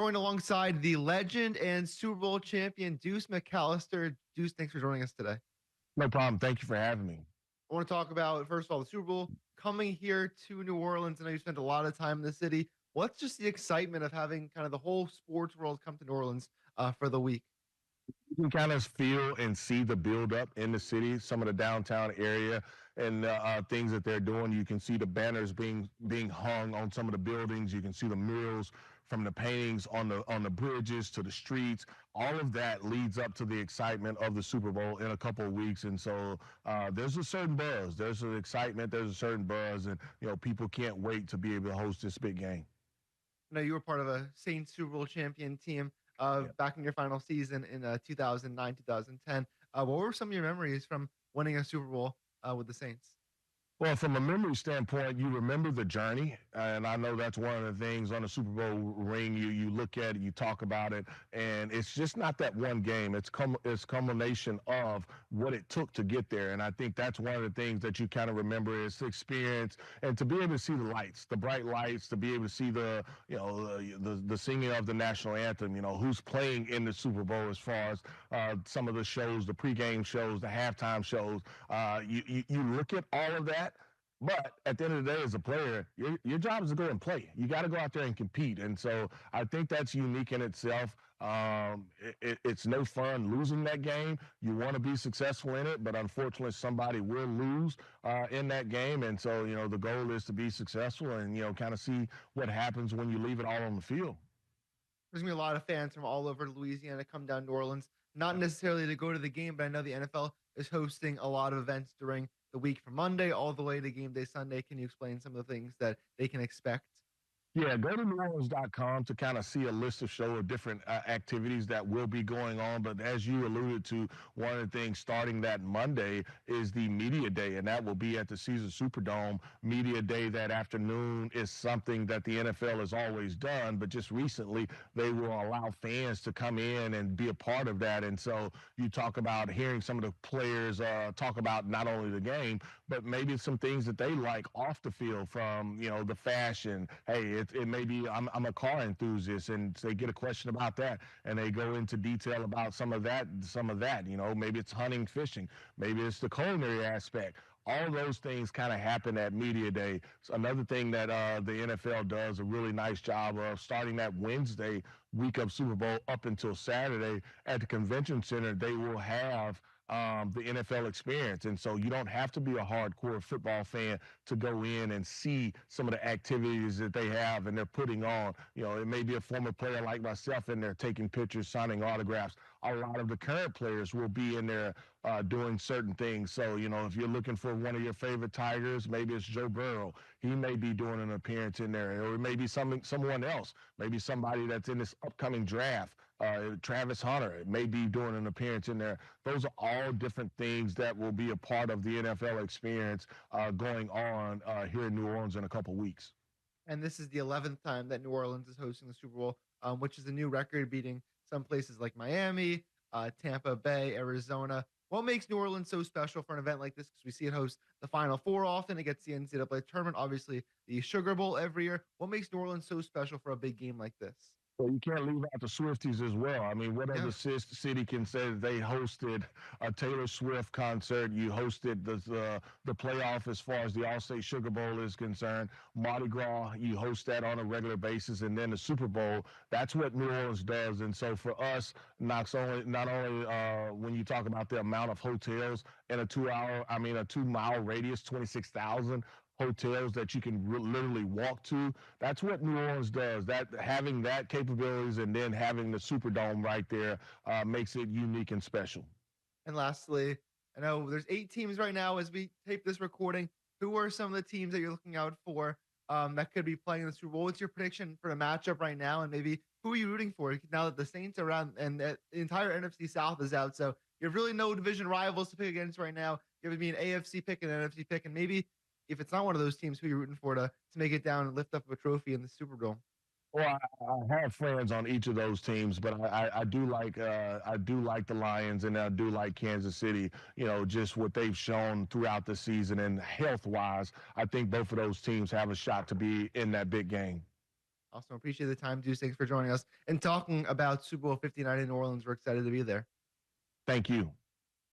Joined alongside the legend and Super Bowl champion Deuce McAllister. Deuce, thanks for joining us today. No problem. Thank you for having me. I want to talk about, first of all, the Super Bowl coming here to New Orleans. I know you spent a lot of time in the city. What's just the excitement of having kind of the whole sports world come to New Orleans for the week? You can kind of feel and see the buildup in the city, some of the downtown area, and things that they're doing. You can see the banners being hung on some of the buildings. You can see the murals from the paintings on the bridges to the streets. All of that leads up to the excitement of the Super Bowl in a couple of weeks, and so there's a certain buzz. There's an excitement. There's a certain buzz, and people can't wait to be able to host this big game. I know you were part of a Saints Super Bowl champion team back in your final season in 2009, 2010. What were some of your memories from winning a Super Bowl with the Saints? Well, from a memory standpoint, you remember the journey, and I know that's one of the things on the Super Bowl ring. You look at it, you talk about it, and it's just not that one game. It's culmination of what it took to get there, and I think that's one of the things that you kind of remember is the experience and to be able to see the lights, the bright lights, to be able to see the the singing of the national anthem. Who's playing in the Super Bowl as far as some of the shows, the pregame shows, the halftime shows. You look at all of that. But at the end of the day, as a player, your job is to go and play. You got to go out there and compete. And so I think that's unique in itself. It's no fun losing that game. You want to be successful in it, but unfortunately, somebody will lose in that game. And so, the goal is to be successful and, kind of see what happens when you leave it all on the field. There's going to be a lot of fans from all over Louisiana come down to New Orleans, not necessarily to go to the game, but I know the NFL is hosting a lot of events during the week from Monday all the way to game day Sunday. Can you explain some of the things that they can expect? Yeah, go to NewOrleans.com to kind of see a list of different activities that will be going on. But as you alluded to, one of the things starting that Monday is the Media Day, and that will be at the Caesars Superdome. Media Day that afternoon is something that the NFL has always done, but just recently they will allow fans to come in and be a part of that. And so you talk about hearing some of the players talk about not only the game, but maybe some things that they like off the field from, the fashion. Hey, it may be I'm a car enthusiast, and they get a question about that, and they go into detail about some of that. Maybe it's hunting, fishing, maybe it's the culinary aspect. All those things kind of happen at Media Day. So another thing that the NFL does a really nice job of, starting that Wednesday week of Super Bowl up until Saturday at the convention center, they will have the NFL experience. And so you don't have to be a hardcore football fan to go in and see some of the activities that they have and they're putting on. It may be a former player like myself in there taking pictures, signing autographs. A lot of the current players will be in there doing certain things. So, if you're looking for one of your favorite Tigers, maybe it's Joe Burrow. He may be doing an appearance in there, or it may be someone else, maybe somebody that's in this upcoming draft. Travis Hunter may be doing an appearance in there. Those are all different things that will be a part of the NFL experience going on here in New Orleans in a couple weeks. And this is the 11th time that New Orleans is hosting the Super Bowl, which is a new record, beating some places like Miami, Tampa Bay, Arizona. What makes New Orleans so special for an event like this? Because we see it host the Final Four often. It gets the NCAA tournament, obviously the Sugar Bowl every year. What makes New Orleans so special for a big game like this? Well, you can't leave out the Swifties as well. I mean, what other city can say that they hosted a Taylor Swift concert? You hosted the playoff as far as the All-State Sugar Bowl is concerned. Mardi Gras, you host that on a regular basis, and then the Super Bowl. That's what New Orleans does. And so for us, not only when you talk about the amount of hotels in a 2-mile radius, 26,000 hotels that you can literally walk to. That's what New Orleans does. That having that capabilities and then having the Superdome right there makes it unique and special. And lastly, I know there's 8 teams right now as we tape this recording. Who are some of the teams that you're looking out for that could be playing in the Super Bowl? What's your prediction for the matchup right now? And maybe who are you rooting for now that the Saints are around and the entire NFC South is out? So you have really no division rivals to pick against right now. You have to be an AFC pick and an NFC pick, and maybe if it's not one of those teams, who you're rooting for to make it down and lift up a trophy in the Superdome? Well, I have friends on each of those teams, but I do like the Lions, and I do like Kansas City. Just what they've shown throughout the season, and health-wise, I think both of those teams have a shot to be in that big game. Awesome. Appreciate the time, Deuce. Thanks for joining us and talking about Super Bowl 59 in New Orleans. We're excited to be there. Thank you.